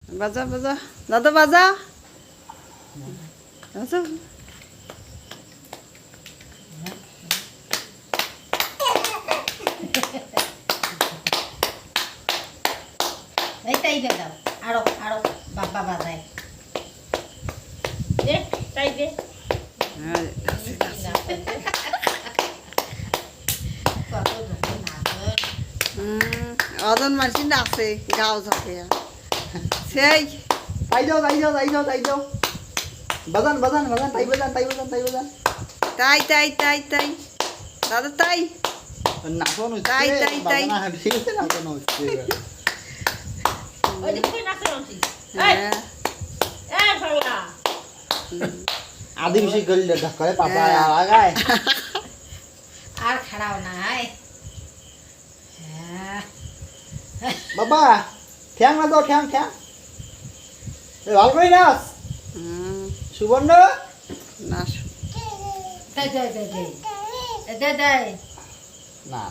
বাজা বাজা দাদা বাজা বাজা এইটাই দে দাও আরো আরো বাবা বাজায় দে তাই দে কত যখন নাচন অজন মানুষ আছে গাও থাকে সেই তাই যাও বাজান তাই বাজান তাই তাই তাই তাই দাদা তাই নাচন হচ্ছে তাই, তাই, তাই। বাজান ঠিক আছে নাচন হচ্ছে ওই দিকে নাচন হচ্ছে হ্যাঁ এই ফালা আদিবাসী গল্লে ঢাকায় পাপা লাগায় আর খাড়াও নাই হ্যাঁ বাবা ঠ্যাং না দাও ঠ্যাং ভালো করে নাচ সুবর্ণ না দে দে দে দে দে দে না